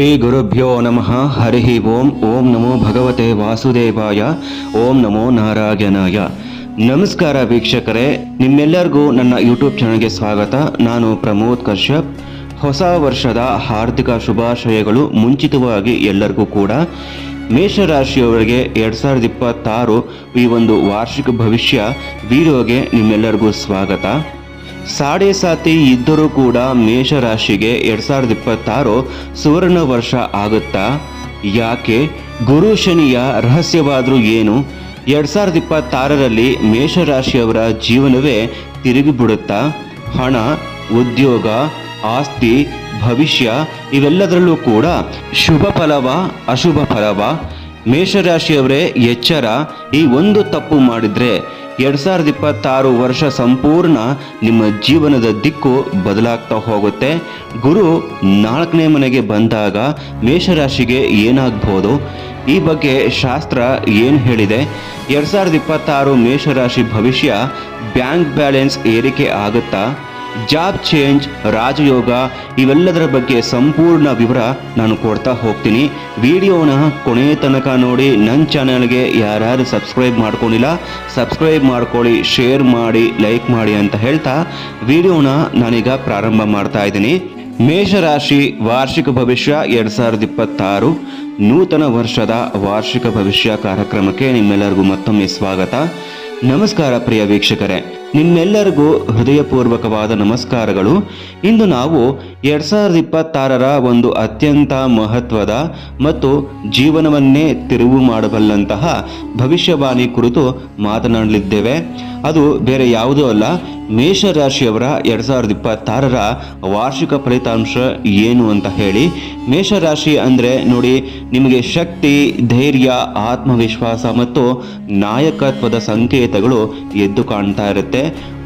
ಶ್ರೀ ಗುರುಭ್ಯೋ ನಮಃ ಹರಿ ಓಂ. ಓಂ ನಮೋ ಭಗವತೆ ವಾಸುದೇವಾಯ. ಓಂ ನಮೋ ನಾರಾಯಣಾಯ. ನಮಸ್ಕಾರ ವೀಕ್ಷಕರೇ, ನಿಮ್ಮೆಲ್ಲರಿಗೂ ನನ್ನ ಯೂಟ್ಯೂಬ್ ಚಾನಲ್ಗೆ ಸ್ವಾಗತ. ನಾನು ಪ್ರಮೋದ್ ಕಶ್ಯಪ್. ಹೊಸ ವರ್ಷದ ಹಾರ್ದಿಕ ಶುಭಾಶಯಗಳು. ಮುಂಚಿತವಾಗಿ ಎಲ್ಲರಿಗೂ ಕೂಡ ಮೇಷರಾಶಿಯವರಿಗೆ 2026 ಈ ಒಂದು ವಾರ್ಷಿಕ ಭವಿಷ್ಯ ವಿಡಿಯೋಗೆ ನಿಮ್ಮೆಲ್ಲರಿಗೂ ಸ್ವಾಗತ. ಸಾಡೆ ಸಾತಿ ಇದ್ದರೂ ಕೂಡ ಮೇಷರಾಶಿಗೆ 2026 ಸುವರ್ಣ ವರ್ಷ ಆಗುತ್ತಾ? ಯಾಕೆ? ಗುರು ಶನಿಯ ರಹಸ್ಯವಾದರೂ ಏನು? 2026ರಲ್ಲಿ ಮೇಷರಾಶಿಯವರ ಜೀವನವೇ ತಿರುಗಿಬಿಡುತ್ತಾ? ಹಣ, ಉದ್ಯೋಗ, ಆಸ್ತಿ, ಭವಿಷ್ಯ ಇವೆಲ್ಲದರಲ್ಲೂ ಕೂಡ ಶುಭ ಫಲವ ಅಶುಭ ಫಲವ? ಮೇಷರಾಶಿಯವರೇ ಎಚ್ಚರ. ಈ ಒಂದು ತಪ್ಪು ಮಾಡಿದರೆ 2026 ವರ್ಷ ಸಂಪೂರ್ಣ ನಿಮ್ಮ ಜೀವನದ ದಿಕ್ಕು ಬದಲಾಗ್ತಾ ಹೋಗುತ್ತೆ. ಗುರು 4ನೇ ಮನೆಗೆ ಬಂದಾಗ ಮೇಷರಾಶಿಗೆ ಏನಾಗ್ಬೋದು? ಈ ಬಗ್ಗೆ ಶಾಸ್ತ್ರ ಏನು ಹೇಳಿದೆ? 2026 ಮೇಷರಾಶಿ ಭವಿಷ್ಯ, ಬ್ಯಾಂಕ್ ಬ್ಯಾಲೆನ್ಸ್ ಏರಿಕೆ ಆಗುತ್ತಾ? ಜಾಬ್ ಚೇಂಜ್, ರಾಜಯೋಗ ಇವೆಲ್ಲದರ ಬಗ್ಗೆ ಸಂಪೂರ್ಣ ವಿವರ ನಾನು ಕೊಡ್ತಾ ಹೋಗ್ತೀನಿ. ವಿಡಿಯೋನ ಕೊನೆ ತನಕ ನೋಡಿ. ನನ್ನ ಚಾನಲ್ಗೆ ಯಾರ್ಯಾರು ಸಬ್ಸ್ಕ್ರೈಬ್ ಮಾಡ್ಕೊಂಡಿಲ್ಲ ಸಬ್ಸ್ಕ್ರೈಬ್ ಮಾಡ್ಕೊಳ್ಳಿ, ಶೇರ್ ಮಾಡಿ, ಲೈಕ್ ಮಾಡಿ ಅಂತ ಹೇಳ್ತಾ ವಿಡಿಯೋನ ನಾನೀಗ ಪ್ರಾರಂಭ ಮಾಡ್ತಾ ಇದ್ದೀನಿ. ಮೇಷರಾಶಿ ವಾರ್ಷಿಕ ಭವಿಷ್ಯ 2026 ನೂತನ ವರ್ಷದ ವಾರ್ಷಿಕ ಭವಿಷ್ಯ ಕಾರ್ಯಕ್ರಮಕ್ಕೆ ನಿಮ್ಮೆಲ್ಲರಿಗೂ ಮತ್ತೊಮ್ಮೆ ಸ್ವಾಗತ. ನಮಸ್ಕಾರ ಪ್ರಿಯ ವೀಕ್ಷಕರೇ, ನಿಮ್ಮೆಲ್ಲರಿಗೂ ಹೃದಯಪೂರ್ವಕವಾದ ನಮಸ್ಕಾರಗಳು. ಇಂದು ನಾವು 2026ರ ಒಂದು ಅತ್ಯಂತ ಮಹತ್ವದ ಮತ್ತು ಜೀವನವನ್ನೇ ತಿರುವು ಮಾಡಬಲ್ಲಂತಹ ಭವಿಷ್ಯವಾಣಿ ಕುರಿತು ಮಾತನಾಡಲಿದ್ದೇವೆ. ಅದು ಬೇರೆ ಯಾವುದೂ ಅಲ್ಲ, ಮೇಷರಾಶಿಯವರ 2026ರ ವಾರ್ಷಿಕ ಫಲಿತಾಂಶ ಏನು ಅಂತ ಹೇಳಿ. ಮೇಷರಾಶಿ ಅಂದರೆ ನೋಡಿ, ನಿಮಗೆ ಶಕ್ತಿ, ಧೈರ್ಯ, ಆತ್ಮವಿಶ್ವಾಸ ಮತ್ತು ನಾಯಕತ್ವದ ಸಂಕೇತಗಳು ಎದ್ದು ಕಾಣ್ತಾ ಇರುತ್ತೆ.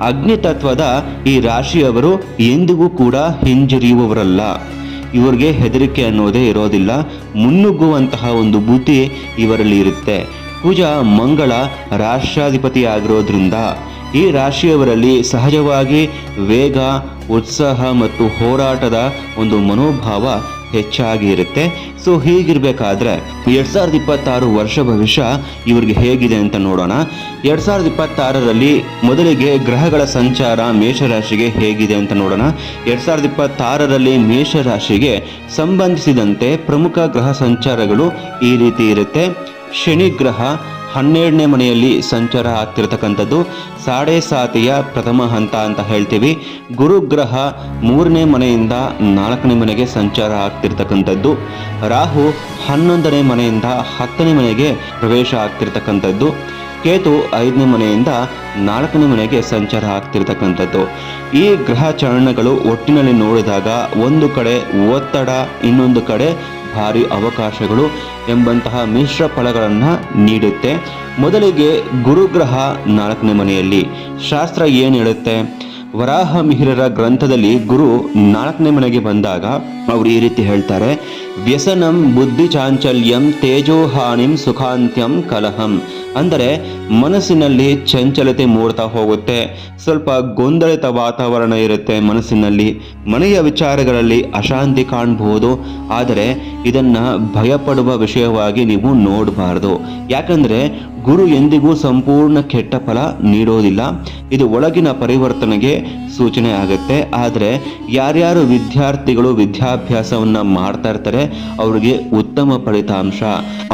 ಅಗ್ನಿ ತತ್ವದ ಈ ರಾಶಿಯವರು ಎಂದಿಗೂ ಕೂಡ ಹಿಂಜರಿಯುವವರಲ್ಲ. ಇವರಿಗೆ ಹೆದರಿಕೆ ಅನ್ನೋದೇ ಇರೋದಿಲ್ಲ. ಮುನ್ನುಗ್ಗುವಂತಹ ಒಂದು ಬುದ್ಧಿ ಇವರಲ್ಲಿ ಇರುತ್ತೆ. ಕುಜ ಮಂಗಳ ರಾಷ್ಟ್ರಾಧಿಪತಿ ಆಗಿರೋದ್ರಿಂದ ಈ ರಾಶಿಯವರಲ್ಲಿ ಸಹಜವಾಗಿ ವೇಗ, ಉತ್ಸಾಹ ಮತ್ತು ಹೋರಾಟದ ಒಂದು ಮನೋಭಾವ ಹೆಚ್ಚಾಗಿ ಇರುತ್ತೆ. ಸೊ ಹೀಗಿರಬೇಕಾದ್ರೆ 2026 ವರ್ಷ ಭವಿಷ್ಯ ಇವರಿಗೆ ಹೇಗಿದೆ ಅಂತ ನೋಡೋಣ. 2026ರಲ್ಲಿ ಮೊದಲಿಗೆ ಗ್ರಹಗಳ ಸಂಚಾರ ಮೇಷರಾಶಿಗೆ ಹೇಗಿದೆ ಅಂತ ನೋಡೋಣ. 2026ರಲ್ಲಿ ಮೇಷರಾಶಿಗೆ ಸಂಬಂಧಿಸಿದಂತೆ ಪ್ರಮುಖ ಗ್ರಹ ಸಂಚಾರಗಳು ಈ ರೀತಿ ಇರುತ್ತೆ. ಶನಿ ಗ್ರಹ 12ನೇ ಮನೆಯಲ್ಲಿ ಸಂಚಾರ ಆಗ್ತಿರ್ತಕ್ಕಂಥದ್ದು, ಸಾಡೆ ಸಾತಿಯ ಪ್ರಥಮ ಹಂತ ಅಂತ ಹೇಳ್ತೀವಿ. ಗುರುಗ್ರಹ 3ನೇ ಮನೆಯಿಂದ 4ನೇ ಮನೆಗೆ ಸಂಚಾರ ಆಗ್ತಿರ್ತಕ್ಕಂಥದ್ದು. ರಾಹು 11ನೇ ಮನೆಯಿಂದ 10ನೇ ಮನೆಗೆ ಪ್ರವೇಶ ಆಗ್ತಿರ್ತಕ್ಕಂಥದ್ದು. ಕೇತು 5ನೇ ಮನೆಯಿಂದ 4ನೇ ಮನೆಗೆ ಸಂಚಾರ ಆಗ್ತಿರ್ತಕ್ಕಂಥದ್ದು. ಈ ಗ್ರಹ ಚಲನಗಳು ಒಟ್ಟಿನಲ್ಲಿ ನೋಡಿದಾಗ ಒಂದು ಕಡೆ ಒತ್ತಡ, ಇನ್ನೊಂದು ಕಡೆ ಭಾರಿ ಅವಕಾಶಗಳು ಎಂಬಂತಹ ಮಿಶ್ರ ಫಲಗಳನ್ನು ನೀಡುತ್ತೆ. ಮೊದಲಿಗೆ ಗುರುಗ್ರಹ 4ನೇ ಮನೆಯಲ್ಲಿ ಶಾಸ್ತ್ರ ಏನು ಹೇಳುತ್ತೆ? ವರಾಹ ಮಿಹಿರರ ಗ್ರಂಥದಲ್ಲಿ ಗುರು 4ನೇ ಮನೆಗೆ ಬಂದಾಗ ಅವರು ಈ ರೀತಿ ಹೇಳ್ತಾರೆ: ವ್ಯಸನಂ ಬುದ್ಧಿ ಚಾಂಚಲ್ಯಂ ತೇಜೋಹಾನಿಂ ಸುಖಾಂತ್ಯಂ ಕಲಹಂ. ಅಂದರೆ ಮನಸ್ಸಿನಲ್ಲಿ ಚಂಚಲತೆ ಮೂಡ್ತಾ ಹೋಗುತ್ತೆ, ಸ್ವಲ್ಪ ಗೊಂದಲಿತ ವಾತಾವರಣ ಇರುತ್ತೆ ಮನಸ್ಸಿನಲ್ಲಿ, ಮನೆಯ ವಿಚಾರಗಳಲ್ಲಿ ಅಶಾಂತಿ ಕಾಣಬಹುದು. ಆದರೆ ಇದನ್ನ ಭಯಪಡುವ ವಿಷಯವಾಗಿ ನೀವು ನೋಡಬಾರ್ದು. ಯಾಕಂದ್ರೆ ಗುರು ಎಂದಿಗೂ ಸಂಪೂರ್ಣ ಕೆಟ್ಟ ಫಲ ನೀಡೋದಿಲ್ಲ. ಇದು ಒಳಗಿನ ಪರಿವರ್ತನೆಗೆ ಸೂಚನೆ ಆಗುತ್ತೆ. ಆದರೆ ಯಾರ್ಯಾರು ವಿದ್ಯಾರ್ಥಿಗಳು ವಿದ್ಯಾಭ್ಯಾಸವನ್ನ ಮಾಡ್ತಾ ಇರ್ತಾರೆ ಅವರಿಗೆ ಉತ್ತಮ ಫಲಿತಾಂಶ,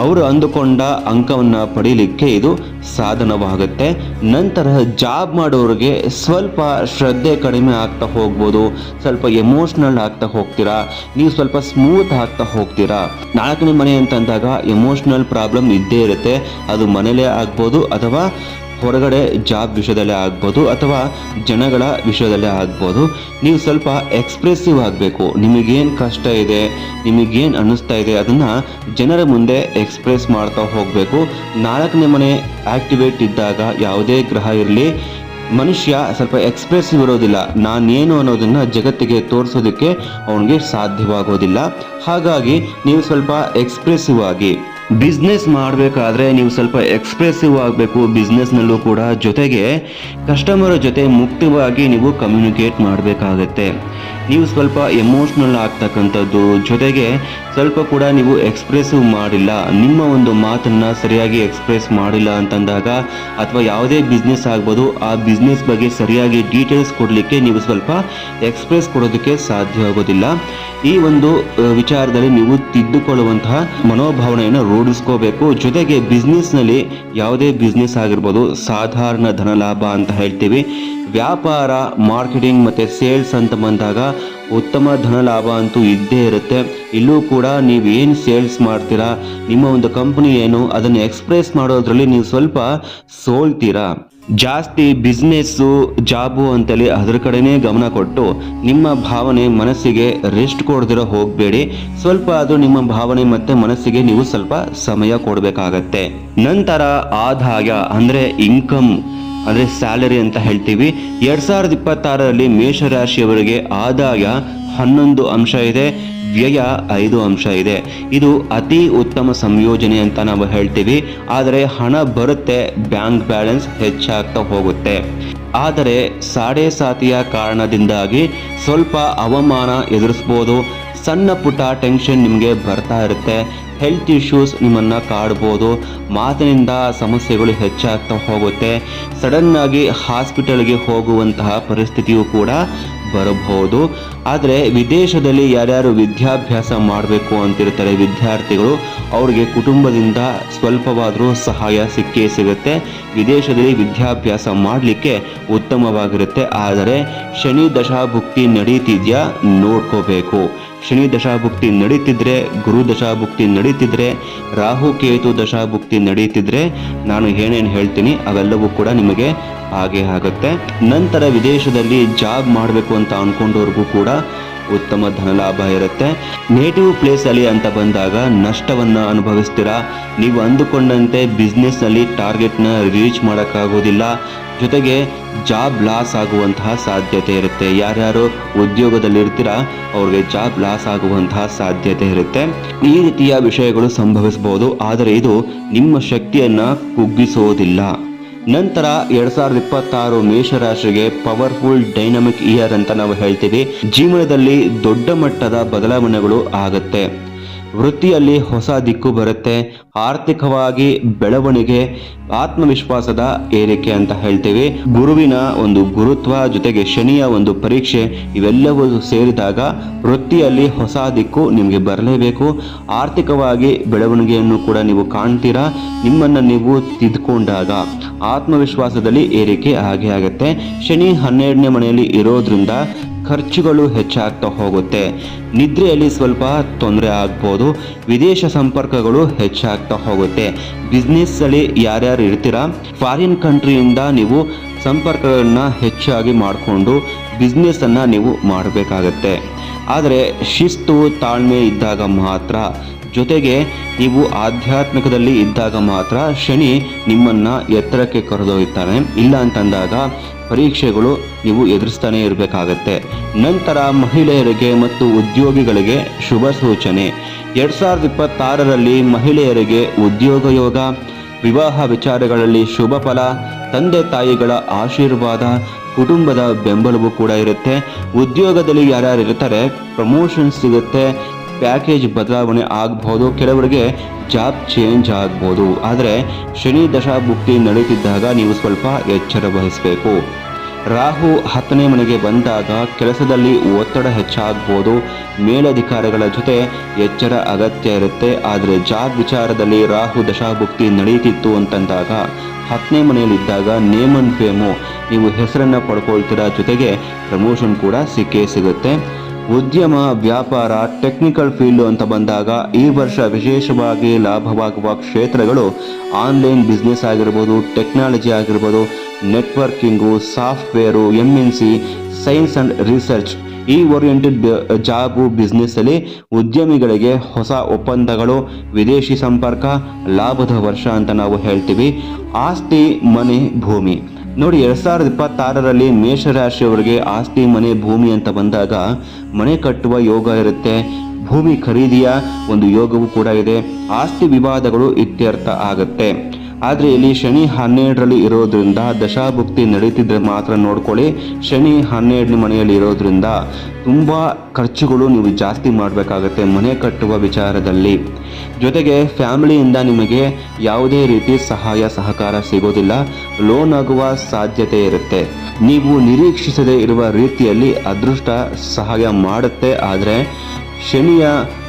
ಅವರು ಅಂದುಕೊಂಡ ಅಂಕವನ್ನ ಪಡೀಲಿಕ್ಕೆ ಇದು ಸಾಧನವಾಗುತ್ತೆ. ನಂತರ ಜಾಬ್ ಮಾಡೋರಿಗೆ ಸ್ವಲ್ಪ ಶ್ರದ್ಧೆ ಕಡಿಮೆ ಆಗ್ತಾ ಹೋಗ್ಬೋದು, ಸ್ವಲ್ಪ ಎಮೋಷ್ನಲ್ ಆಗ್ತಾ ಹೋಗ್ತೀರಾ, ನೀವು ಸ್ವಲ್ಪ ಸ್ಮೂತ್ ಆಗ್ತಾ ಹೋಗ್ತೀರಾ. 4ನೇ ಮನೆ ಅಂತಂದಾಗ ಎಮೋಷ್ನಲ್ ಪ್ರಾಬ್ಲಮ್ ಇದ್ದೇ ಇರುತ್ತೆ. ಅದು ಮನೇಲೇ ಆಗ್ಬೋದು, ಅಥವಾ ಹೊರಗಡೆ ಜಾಬ್ ವಿಷಯದಲ್ಲೇ ಆಗ್ಬೋದು, ಅಥವಾ ಜನಗಳ ವಿಷಯದಲ್ಲೇ ಆಗ್ಬೋದು. ನೀವು ಸ್ವಲ್ಪ ಎಕ್ಸ್ಪ್ರೆಸಿವ್ ಆಗಬೇಕು. ನಿಮಗೇನು ಕಷ್ಟ ಇದೆ, ನಿಮಗೇನು ಅನ್ನಿಸ್ತಾ ಇದೆ ಅದನ್ನು ಜನರ ಮುಂದೆ ಎಕ್ಸ್ಪ್ರೆಸ್ ಮಾಡ್ತಾ ಹೋಗಬೇಕು. 4ನೇ ಮನೆ ಆಕ್ಟಿವೇಟ್ ಇದ್ದಾಗ ಯಾವುದೇ ಗ್ರಹ ಇರಲಿ, ಮನುಷ್ಯ ಸ್ವಲ್ಪ ಎಕ್ಸ್ಪ್ರೆಸಿವ್ ಇರೋದಿಲ್ಲ. ನಾನೇನು ಅನ್ನೋದನ್ನು ಜಗತ್ತಿಗೆ ತೋರಿಸೋದಕ್ಕೆ ಅವನಿಗೆ ಸಾಧ್ಯವಾಗೋದಿಲ್ಲ. ಹಾಗಾಗಿ ನೀವು ಸ್ವಲ್ಪ ಎಕ್ಸ್ಪ್ರೆಸಿವ್ ಆಗಿ ಬಿಸ್ನೆಸ್ ಮಾಡಬೇಕಾದ್ರೆ ನೀವು ಸ್ವಲ್ಪ ಎಕ್ಸ್ಪ್ರೆಸಿವ್ ಆಗಬೇಕು. ಬಿಸ್ನೆಸ್ನಲ್ಲೂ ಕೂಡ ಜೊತೆಗೆ ಕಸ್ಟಮರ್ ಜೊತೆ ಮುಕ್ತವಾಗಿ ನೀವು ಕಮ್ಯುನಿಕೇಟ್ ಮಾಡಬೇಕಾಗತ್ತೆ. ನೀವು ಸ್ವಲ್ಪ ಎಮೋಷ್ನಲ್ ಆಗ್ತಕ್ಕಂಥದ್ದು, ಜೊತೆಗೆ ಸ್ವಲ್ಪ ಕೂಡ ನೀವು ಎಕ್ಸ್ಪ್ರೆಸಿವ್ ಮಾಡಿಲ್ಲ, ನಿಮ್ಮ ಒಂದು ಮಾತನ್ನು ಸರಿಯಾಗಿ ಎಕ್ಸ್ಪ್ರೆಸ್ ಮಾಡಿಲ್ಲ ಅಂತಂದಾಗ, ಅಥವಾ ಯಾವುದೇ ಬಿಸ್ನೆಸ್ ಆಗ್ಬೋದು, ಆ ಬಿಸ್ನೆಸ್ ಬಗ್ಗೆ ಸರಿಯಾಗಿ ಡೀಟೇಲ್ಸ್ ಕೊಡಲಿಕ್ಕೆ ನೀವು ಸ್ವಲ್ಪ ಎಕ್ಸ್ಪ್ರೆಸ್ ಕೊಡೋದಕ್ಕೆ ಸಾಧ್ಯ ಆಗೋದಿಲ್ಲ. ಈ ಒಂದು ವಿಚಾರದಲ್ಲಿ ನೀವು ತಿದ್ದುಕೊಳ್ಳುವಂತಹ ಮನೋಭಾವನೆಯನ್ನು ರೂಢಿಸ್ಕೋಬೇಕು. ಜೊತೆಗೆ ಬಿಸ್ನೆಸ್ನಲ್ಲಿ ಯಾವುದೇ ಬಿಸ್ನೆಸ್ ಆಗಿರ್ಬೋದು, ಸಾಧಾರಣ ಧನ ಲಾಭ ಅಂತ ಹೇಳ್ತೀವಿ. ವ್ಯಾಪಾರ, ಮಾರ್ಕೆಟಿಂಗ್ ಮತ್ತು ಸೇಲ್ಸ್ ಅಂತ ಬಂದಾಗ ಉತ್ತಮ ಧನ ಲಾಭ ಅಂತೂ ಇದ್ದೇ ಇರುತ್ತೆ. ಇಲ್ಲೂ ಕೂಡ ನೀವೇನು ಸೇಲ್ಸ್ ಮಾಡ್ತೀರಾ, ನಿಮ್ಮ ಒಂದು ಕಂಪನಿ ಏನು, ಅದನ್ನು ಎಕ್ಸ್ಪ್ರೆಸ್ ಮಾಡೋದ್ರಲ್ಲಿ ನೀವು ಸ್ವಲ್ಪ ಸೋಲ್ತೀರಾ. ಜಾಸ್ತಿ ಬಿಸ್ನೆಸ್ಸು, ಜಾಬು ಅಂತೇಳಿ ಅದ್ರ ಕಡೆನೇ ಗಮನ ಕೊಟ್ಟು ನಿಮ್ಮ ಭಾವನೆ ಮನಸ್ಸಿಗೆ ರೆಸ್ಟ್ ಕೊಡದಿರೋ ಹೋಗಬೇಡಿ. ಸ್ವಲ್ಪ ಅದು ನಿಮ್ಮ ಭಾವನೆ ಮತ್ತು ಮನಸ್ಸಿಗೆ ನೀವು ಸ್ವಲ್ಪ ಸಮಯ ಕೊಡಬೇಕಾಗತ್ತೆ. ನಂತರ ಆದಾಯ ಅಂದರೆ ಇನ್ಕಮ್ ಅಂದರೆ ಸ್ಯಾಲರಿ ಅಂತ ಹೇಳ್ತೀವಿ. 2026ರಲ್ಲಿ ಮೇಷರಾಶಿಯವರಿಗೆ ಆದಾಯ 11 ಅಂಶ ಇದೆ, ವ್ಯಯ 5 ಅಂಶ ಇದೆ. ಇದು ಅತಿ ಉತ್ತಮ ಸಂಯೋಜನೆ ಅಂತ ನಾವು ಹೇಳ್ತೀವಿ. ಆದರೆ ಹಣ ಬರುತ್ತೆ, ಬ್ಯಾಂಕ್ ಬ್ಯಾಲೆನ್ಸ್ ಹೆಚ್ಚಾಗ್ತಾ ಹೋಗುತ್ತೆ. ಆದರೆ ಸಾಡೆ ಸಾತಿಯ ಕಾರಣದಿಂದಾಗಿ ಸ್ವಲ್ಪ ಅವಮಾನ ಎದುರಿಸ್ಬೋದು. ಸಣ್ಣ ಪುಟ್ಟ ಟೆನ್ಷನ್ ನಿಮಗೆ ಬರ್ತಾ ಇರುತ್ತೆ. ಹೆಲ್ತ್ ಇಶ್ಯೂಸ್ ನಿಮ್ಮನ್ನು ಕಾಡ್ಬೋದು. ಮಾತಿನಿಂದ ಸಮಸ್ಯೆಗಳು ಹೆಚ್ಚಾಗ್ತಾ ಹೋಗುತ್ತೆ. ಸಡನ್ನಾಗಿ ಹಾಸ್ಪಿಟಲ್ಗೆ ಹೋಗುವಂತಹ ಪರಿಸ್ಥಿತಿಯೂ ಕೂಡ ಬರಬಹುದು. ಆದರೆ ವಿದೇಶದಲ್ಲಿ ಯಾರ್ಯಾರು ವಿದ್ಯಾಭ್ಯಾಸ ಮಾಡಬೇಕು ಅಂತಿರ್ತಾರೆ ವಿದ್ಯಾರ್ಥಿಗಳು, ಅವ್ರಿಗೆ ಕುಟುಂಬದಿಂದ ಸ್ವಲ್ಪವಾದರೂ ಸಹಾಯ ಸಿಕ್ಕೇ ಸಿಗುತ್ತೆ. ವಿದೇಶದಲ್ಲಿ ವಿದ್ಯಾಭ್ಯಾಸ ಮಾಡಲಿಕ್ಕೆ ಉತ್ತಮವಾಗಿರುತ್ತೆ. ಆದರೆ ಶನಿ ದಶಾಭುಕ್ತಿ ನಡೀತಿದೆಯಾ ನೋಡ್ಕೋಬೇಕು. ಶನಿ ದಶಾಭುಕ್ತಿ ನಡೀತಿದ್ರೆ, ಗುರು ದಶಾಭುಕ್ತಿ ನಡೀತಿದ್ರೆ, ರಾಹು ಕೇತು ದಶಾಭುಕ್ತಿ ನಡೀತಿದ್ರೆ ನಾನು ಏನೇನು ಹೇಳ್ತೀನಿ ಅವೆಲ್ಲವೂ ಕೂಡ ನಿಮಗೆ ಹಾಗೆ ಆಗುತ್ತೆ. ನಂತರ ವಿದೇಶದಲ್ಲಿ ಜಾಬ್ ಮಾಡಬೇಕು ಅಂತ ಅಂದ್ಕೊಂಡವ್ರಿಗೂ ಕೂಡ ಉತ್ತಮ ಧನಲಾಭ ಇರುತ್ತೆ. ನೇಟಿವ್ ಪ್ಲೇಸಲ್ಲಿ ಅಂತ ಬಂದಾಗ ನಷ್ಟವನ್ನು ಅನುಭವಿಸ್ತೀರಾ. ನೀವು ಅಂದುಕೊಂಡಂತೆ ಬಿಸ್ನೆಸ್ನಲ್ಲಿ ಟಾರ್ಗೆಟ್ನ ರೀಚ್ ಮಾಡೋಕ್ಕಾಗೋದಿಲ್ಲ. ಜೊತೆಗೆ ಜಾಬ್ ಲಾಸ್ ಆಗುವಂತಹ ಸಾಧ್ಯತೆ ಇರುತ್ತೆ. ಯಾರ್ಯಾರು ಉದ್ಯೋಗದಲ್ಲಿರ್ತೀರಾ ಅವ್ರಿಗೆ ಜಾಬ್ ಲಾಸ್ ಆಗುವಂತಹ ಸಾಧ್ಯತೆ ಇರುತ್ತೆ. ಈ ರೀತಿಯ ವಿಷಯಗಳು ಸಂಭವಿಸಬಹುದು. ಆದರೆ ಇದು ನಿಮ್ಮ ಶಕ್ತಿಯನ್ನು ಕುಗ್ಗಿಸೋದಿಲ್ಲ. ನಂತರ 2026 ಮೇಷರಾಶಿಗೆ ಪವರ್ಫುಲ್ ಡೈನಮಿಕ್ ಇಯರ್ ಅಂತ ನಾವು ಹೇಳ್ತೀವಿ. ಜೀವನದಲ್ಲಿ ದೊಡ್ಡ ಮಟ್ಟದ ಬದಲಾವಣೆಗಳು ಆಗುತ್ತೆ. ವೃತ್ತಿಯಲ್ಲಿ ಹೊಸ ದಿಕ್ಕು ಬರುತ್ತೆ. ಆರ್ಥಿಕವಾಗಿ ಬೆಳವಣಿಗೆ, ಆತ್ಮವಿಶ್ವಾಸದ ಏರಿಕೆ ಅಂತ ಹೇಳ್ತೀವಿ. ಗುರುವಿನ ಒಂದು ಗುರುತ್ವ ಜೊತೆಗೆ ಶನಿಯ ಒಂದು ಪರೀಕ್ಷೆ ಇವೆಲ್ಲವೂ ಸೇರಿದಾಗ ವೃತ್ತಿಯಲ್ಲಿ ಹೊಸ ದಿಕ್ಕು ನಿಮಗೆ ಬರಲೇಬೇಕು. ಆರ್ಥಿಕವಾಗಿ ಬೆಳವಣಿಗೆಯನ್ನು ಕೂಡ ನೀವು ಕಾಣ್ತೀರಾ. ನಿಮ್ಮನ್ನು ನೀವು ತಿದ್ದುಕೊಂಡಾಗ ಆತ್ಮವಿಶ್ವಾಸದಲ್ಲಿ ಏರಿಕೆ ಹಾಗೆ ಆಗುತ್ತೆ. ಶನಿ 12ನೇ ಮನೆಯಲ್ಲಿ ಇರೋದ್ರಿಂದ ಖರ್ಚುಗಳು ಹೆಚ್ಚಾಗ್ತಾ ಹೋಗುತ್ತೆ. ನಿದ್ರೆಯಲ್ಲಿ ಸ್ವಲ್ಪ ತೊಂದರೆ ಆಗ್ಬೋದು. ವಿದೇಶ ಸಂಪರ್ಕಗಳು ಹೆಚ್ಚಾಗ್ತಾ ಹೋಗುತ್ತೆ. ಬಿಸ್ನೆಸ್ಸಲ್ಲಿ ಯಾರ್ಯಾರು ಇರ್ತೀರಾ ಫಾರಿನ್ ಕಂಟ್ರಿಯಿಂದ ನೀವು ಸಂಪರ್ಕಗಳನ್ನ ಹೆಚ್ಚಾಗಿ ಮಾಡಿಕೊಂಡು ಬಿಸ್ನೆಸ್ಸನ್ನು ನೀವು ಮಾಡಬೇಕಾಗತ್ತೆ. ಆದರೆ ಶಿಸ್ತು, ತಾಳ್ಮೆ ಇದ್ದಾಗ ಮಾತ್ರ, ಜೊತೆಗೆ ನೀವು ಆಧ್ಯಾತ್ಮಿಕದಲ್ಲಿ ಇದ್ದಾಗ ಮಾತ್ರ ಶನಿ ನಿಮ್ಮನ್ನು ಎತ್ತರಕ್ಕೆ ಕರೆದೊಯ್ತಾನೆ. ಇಲ್ಲ ಅಂತಂದಾಗ ಪರೀಕ್ಷೆಗಳು ನೀವು ಎದುರಿಸ್ತಾನೆ ಇರಬೇಕಾಗತ್ತೆ. ನಂತರ ಮಹಿಳೆಯರಿಗೆ ಮತ್ತು ಉದ್ಯೋಗಿಗಳಿಗೆ ಶುಭ ಸೂಚನೆ. 2026ರಲ್ಲಿ ಮಹಿಳೆಯರಿಗೆ ಉದ್ಯೋಗ ಯೋಗ, ವಿವಾಹ ವಿಚಾರಗಳಲ್ಲಿ ಶುಭ ಫಲ, ತಂದೆ ತಾಯಿಗಳ ಆಶೀರ್ವಾದ, ಕುಟುಂಬದ ಬೆಂಬಲವೂ ಕೂಡ ಇರುತ್ತೆ. ಉದ್ಯೋಗದಲ್ಲಿ ಯಾರ್ಯಾರು ಇರ್ತಾರೆ ಪ್ರಮೋಷನ್ ಸಿಗುತ್ತೆ. ಪ್ಯಾಕೇಜ್ ಬದಲಾವಣೆ ಆಗ್ಬೋದು. ಕೆಲವರಿಗೆ ಜಾಬ್ ಚೇಂಜ್ ಆಗ್ಬೋದು. ಆದರೆ ಶನಿ ದಶಾಭುಕ್ತಿ ನಡೀತಿದ್ದಾಗ ನೀವು ಸ್ವಲ್ಪ ಎಚ್ಚರ ವಹಿಸಬೇಕು. ರಾಹು 10ನೇ ಮನೆಗೆ ಬಂದಾಗ ಕೆಲಸದಲ್ಲಿ ಒತ್ತಡ ಹೆಚ್ಚಾಗ್ಬೋದು. ಮೇಲಧಿಕಾರಿಗಳ ಜೊತೆ ಎಚ್ಚರ ಅಗತ್ಯ ಇರುತ್ತೆ. ಆದರೆ ಜಾಬ್ ವಿಚಾರದಲ್ಲಿ ರಾಹು ದಶಾಭುಕ್ತಿ ನಡೀತಿತ್ತು ಅಂತಂದಾಗ 10ನೇ ಮನೆಯಲ್ಲಿದ್ದಾಗ ನೇಮ್ ಅಂಡ್ ಫೇಮು, ನೀವು ಹೆಸರನ್ನು ಪಡ್ಕೊಳ್ತೀರಾ. ಜೊತೆಗೆ ಪ್ರಮೋಷನ್ ಕೂಡ ಸಿಕ್ಕೇ ಸಿಗುತ್ತೆ. ಉದ್ಯಮ, ವ್ಯಾಪಾರ, ಟೆಕ್ನಿಕಲ್ ಫೀಲ್ಡು ಅಂತ ಬಂದಾಗ ಈ ವರ್ಷ ವಿಶೇಷವಾಗಿ ಲಾಭವಾಗುವ ಕ್ಷೇತ್ರಗಳು ಆನ್ಲೈನ್ ಬಿಸ್ನೆಸ್ ಆಗಿರ್ಬೋದು, ಟೆಕ್ನಾಲಜಿ ಆಗಿರ್ಬೋದು, networking, software, MNC, science and research ಈ ಓರಿಯೆಂಟೆಡ್ ಜಾಬು ಬಿಸ್ನೆಸ್ಸಲ್ಲಿ ಉದ್ಯಮಿಗಳಿಗೆ ಹೊಸ ಒಪ್ಪಂದಗಳು, ವಿದೇಶಿ ಸಂಪರ್ಕ, ಲಾಭದ ವರ್ಷ ಅಂತ ನಾವು ಹೇಳ್ತೀವಿ. ಆಸ್ತಿ, ಮನೆ, ಭೂಮಿ ನೋಡಿ 2026ರಲ್ಲಿ ಮೇಷರಾಶಿಯವರಿಗೆ ಆಸ್ತಿ, ಮನೆ, ಭೂಮಿ ಅಂತ ಬಂದಾಗ ಮನೆ ಕಟ್ಟುವ ಯೋಗ ಇರುತ್ತೆ. ಭೂಮಿ ಖರೀದಿಯ ಒಂದು ಯೋಗವೂ ಕೂಡ ಇದೆ. ಆಸ್ತಿ ವಿವಾದಗಳು ಇತ್ಯರ್ಥ ಆಗುತ್ತೆ. ಆದರೆ ಇಲ್ಲಿ ಶನಿ 12ರಲ್ಲಿ ಇರೋದ್ರಿಂದ ದಶಾಭುಕ್ತಿ ನಡೀತಿದ್ರೆ ಮಾತ್ರ ನೋಡ್ಕೊಳ್ಳಿ. ಶನಿ 12ನೇ ಮನೆಯಲ್ಲಿ ಇರೋದ್ರಿಂದ ತುಂಬ ಖರ್ಚುಗಳು ನೀವು ಜಾಸ್ತಿ ಮಾಡಬೇಕಾಗತ್ತೆ ಮನೆ ಕಟ್ಟುವ ವಿಚಾರದಲ್ಲಿ. ಜೊತೆಗೆ ಫ್ಯಾಮಿಲಿಯಿಂದ ನಿಮಗೆ ಯಾವುದೇ ರೀತಿ ಸಹಾಯ ಸಹಕಾರ ಸಿಗೋದಿಲ್ಲ, ಲೋನ್ ಆಗುವ ಸಾಧ್ಯತೆ ಇರುತ್ತೆ. ನೀವು ನಿರೀಕ್ಷಿಸದೇ ಇರುವ ರೀತಿಯಲ್ಲಿ ಅದೃಷ್ಟ ಸಹಾಯ ಮಾಡುತ್ತೆ. ಆದರೆ ಶನಿಯ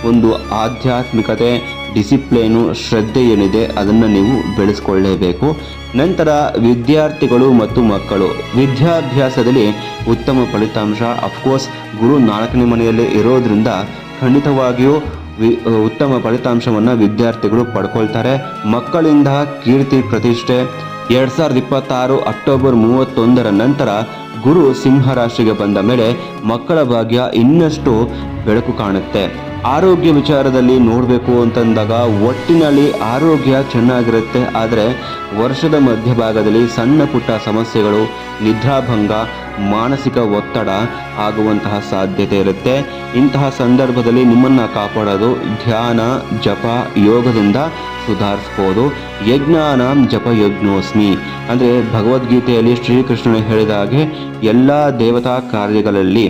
ಒಂದು ಆಧ್ಯಾತ್ಮಿಕತೆ, ಡಿಸಿಪ್ಲೈನು, ಶ್ರದ್ಧೆ ಏನಿದೆ ಅದನ್ನು ನೀವು ಬೆಳೆಸ್ಕೊಳ್ಳೇಬೇಕು. ನಂತರ ವಿದ್ಯಾರ್ಥಿಗಳು ಮತ್ತು ಮಕ್ಕಳು ವಿದ್ಯಾಭ್ಯಾಸದಲ್ಲಿ ಉತ್ತಮ ಫಲಿತಾಂಶ. ಅಫ್ಕೋರ್ಸ್ ಗುರು 4ನೇ ಮನೆಯಲ್ಲೇ ಇರೋದ್ರಿಂದ ಖಂಡಿತವಾಗಿಯೂ ಉತ್ತಮ ಫಲಿತಾಂಶವನ್ನು ವಿದ್ಯಾರ್ಥಿಗಳು ಪಡ್ಕೊಳ್ತಾರೆ. ಮಕ್ಕಳಿಂದ ಕೀರ್ತಿ ಪ್ರತಿಷ್ಠೆ. 2026 ಅಕ್ಟೋಬರ್ 31ರ ನಂತರ ಗುರು ಸಿಂಹ ರಾಶಿಗೆ ಬಂದ ಮೇಲೆ ಮಕ್ಕಳ ಭಾಗ್ಯ ಇನ್ನಷ್ಟು ಬೆಳಕು ಕಾಣುತ್ತೆ. ಆರೋಗ್ಯ ವಿಚಾರದಲ್ಲಿ ನೋಡಬೇಕು ಅಂತಂದಾಗ ಒಟ್ಟಿನಲ್ಲಿ ಆರೋಗ್ಯ ಚೆನ್ನಾಗಿರುತ್ತೆ. ಆದರೆ ವರ್ಷದ ಮಧ್ಯಭಾಗದಲ್ಲಿ ಸಣ್ಣ ಪುಟ್ಟ ಸಮಸ್ಯೆಗಳು, ನಿದ್ರಾಭಂಗ, ಮಾನಸಿಕ ಒತ್ತಡ ಆಗುವಂತಹ ಸಾಧ್ಯತೆ ಇರುತ್ತೆ. ಇಂತಹ ಸಂದರ್ಭದಲ್ಲಿ ನಿಮ್ಮನ್ನು ಕಾಪಾಡೋದು ಧ್ಯಾನ, ಜಪ, ಯೋಗದಿಂದ ಸುಧಾರಿಸ್ಬೋದು. ಯಜ್ಞಾನಾಂ ಜಪ ಯಜ್ಞೋಸ್ಮಿ ಅಂದರೆ ಭಗವದ್ಗೀತೆಯಲ್ಲಿ ಶ್ರೀಕೃಷ್ಣನು ಹೇಳಿದ ಹಾಗೆ ಎಲ್ಲ ದೇವತಾ ಕಾರ್ಯಗಳಲ್ಲಿ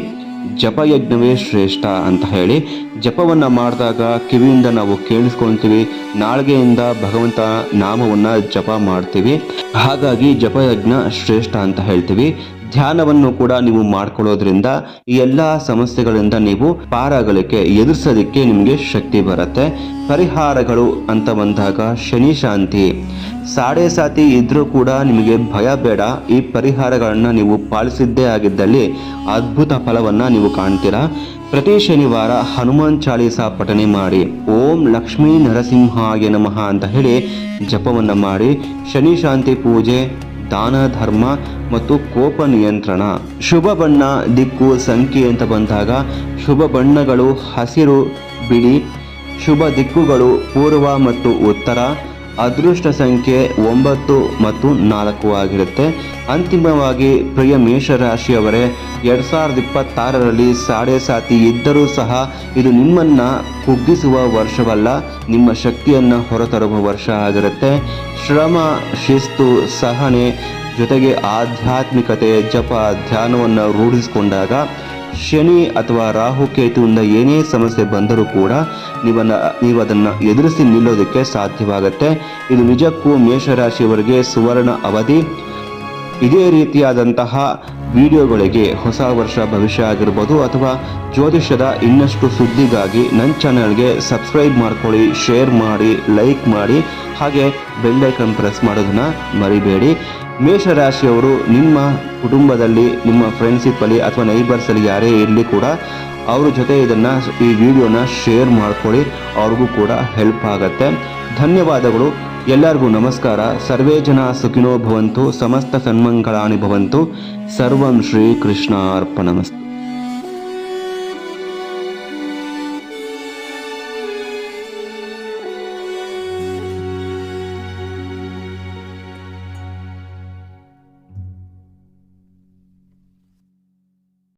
ಜಪಯಜ್ಞವೇ ಶ್ರೇಷ್ಠ ಅಂತ ಹೇಳಿ ಜಪವನ್ನು ಮಾಡಿದಾಗ ಕಿವಿಯಿಂದ ನಾವು ಕೇಳಿಸ್ಕೊಳ್ತೀವಿ, ನಾಲ್ಗೆಯಿಂದ ಭಗವಂತ ನಾಮವನ್ನು ಜಪ ಮಾಡ್ತೀವಿ. ಹಾಗಾಗಿ ಜಪಯಜ್ಞ ಶ್ರೇಷ್ಠ ಅಂತ ಹೇಳ್ತೀವಿ. ಧ್ಯಾನವನ್ನು ಕೂಡ ನೀವು ಮಾಡ್ಕೊಳ್ಳೋದ್ರಿಂದ ಈ ಎಲ್ಲ ಸಮಸ್ಯೆಗಳಿಂದ ನೀವು ಪಾರಾಗಲಿಕ್ಕೆ, ಎದುರಿಸೋದಕ್ಕೆ ನಿಮಗೆ ಶಕ್ತಿ ಬರುತ್ತೆ. ಪರಿಹಾರಗಳು ಅಂತ ಬಂದಾಗ ಶನಿ ಶಾಂತಿ, ಸಾಡೆ ಸಾತಿ ಇದ್ರೂ ಕೂಡ ನಿಮಗೆ ಭಯ ಬೇಡ. ಈ ಪರಿಹಾರಗಳನ್ನು ನೀವು ಪಾಲಿಸಿದ್ದೇ ಆಗಿದ್ದಲ್ಲಿ ಅದ್ಭುತ ಫಲವನ್ನು ನೀವು ಕಾಣ್ತೀರಾ. ಪ್ರತಿ ಶನಿವಾರ ಹನುಮಾನ್ ಚಾಲೀಸ ಪಠನೆ ಮಾಡಿ, ಓಂ ಲಕ್ಷ್ಮೀ ನರಸಿಂಹಾಯ ನಮಃ ಅಂತ ಹೇಳಿ ಜಪವನ್ನು ಮಾಡಿ. ಶನಿ ಶಾಂತಿ ಪೂಜೆ, ದಾನ ಧರ್ಮ ಮತ್ತು ಕೋಪ ನಿಯಂತ್ರಣ. ಶುಭ ಬಣ್ಣ, ದಿಕ್ಕು, ಸಂಖ್ಯೆ ಅಂತ ಬಂದಾಗ ಶುಭ ಬಣ್ಣಗಳು ಹಸಿರು, ಬಿಳಿ. ಶುಭ ದಿಕ್ಕುಗಳು ಪೂರ್ವ ಮತ್ತು ಉತ್ತರ. ಅದೃಷ್ಟ ಸಂಖ್ಯೆ 9 ಮತ್ತು 4 ಆಗಿರುತ್ತೆ. ಅಂತಿಮವಾಗಿ ಪ್ರಿಯ ಮೇಷರಾಶಿಯವರೇ, 2026ರಲ್ಲಿ ಸಾಡೆ ಸಾತಿ ಇದ್ದರೂ ಸಹ ಇದು ನಿಮ್ಮನ್ನು ಕುಗ್ಗಿಸುವ ವರ್ಷವಲ್ಲ, ನಿಮ್ಮ ಶಕ್ತಿಯನ್ನು ಹೊರತರುವ ವರ್ಷ ಆಗಿರುತ್ತೆ. ಶ್ರಮ, ಶಿಸ್ತು, ಸಹನೆ ಜೊತೆಗೆ ಆಧ್ಯಾತ್ಮಿಕತೆ, ಜಪ, ಧ್ಯಾನವನ್ನು ರೂಢಿಸಿಕೊಂಡಾಗ ಶನಿ ಅಥವಾ ರಾಹುಕೇತುವಿಂದ ಏನೇ ಸಮಸ್ಯೆ ಬಂದರೂ ಕೂಡ ನೀವು ಅದನ್ನು ಎದುರಿಸಿ ನಿಲ್ಲೋದಕ್ಕೆ ಸಾಧ್ಯವಾಗುತ್ತೆ. ಇದು ನಿಜಕ್ಕೂ ಮೇಷರಾಶಿಯವರಿಗೆ ಸುವರ್ಣ ಅವಧಿ. ಇದೇ ರೀತಿಯಾದಂತಹ ವಿಡಿಯೋಗಳಿಗೆ ಹೊಸ ವರ್ಷ ಭವಿಷ್ಯ ಆಗಿರ್ಬೋದು ಅಥವಾ ಜ್ಯೋತಿಷ್ಯದ ಇನ್ನಷ್ಟು ಸುದ್ದಿಗಾಗಿ ನನ್ನ ಚಾನಲ್ಗೆ ಸಬ್ಸ್ಕ್ರೈಬ್ ಮಾಡ್ಕೊಳ್ಳಿ, ಶೇರ್ ಮಾಡಿ, ಲೈಕ್ ಮಾಡಿ, ಹಾಗೆ ಬೆಲ್ ಐಕಾನ್ ಪ್ರೆಸ್ ಮಾಡೋದನ್ನು ಮರಿಬೇಡಿ. ಮೇಷರಾಶಿಯವರು ನಿಮ್ಮ ಕುಟುಂಬದಲ್ಲಿ, ನಿಮ್ಮ ಫ್ರೆಂಡ್ಶಿಪ್ಪಲ್ಲಿ ಅಥವಾ ನೈಬರ್ಸಲ್ಲಿ ಯಾರೇ ಇರಲಿ ಕೂಡ ಅವ್ರ ಜೊತೆ ಈ ವಿಡಿಯೋನ ಶೇರ್ ಮಾಡ್ಕೊಳ್ಳಿ, ಅವ್ರಿಗೂ ಕೂಡ ಹೆಲ್ಪ್ ಆಗುತ್ತೆ. ಧನ್ಯವಾದಗಳು. ಎಲ್ಲರಿಗೂ ನಮಸ್ಕಾರ. ಸರ್ವೇ ಜನ ಸುಖಿನೋ ಭವಂತು, ಸಮಸ್ತ ಸನ್ಮಂಗಳಾನಿ ಭವಂತು. ಸರ್ವಂ ಶ್ರೀ ಕೃಷ್ಣಾರ್ಪಣಮಸ್ತು.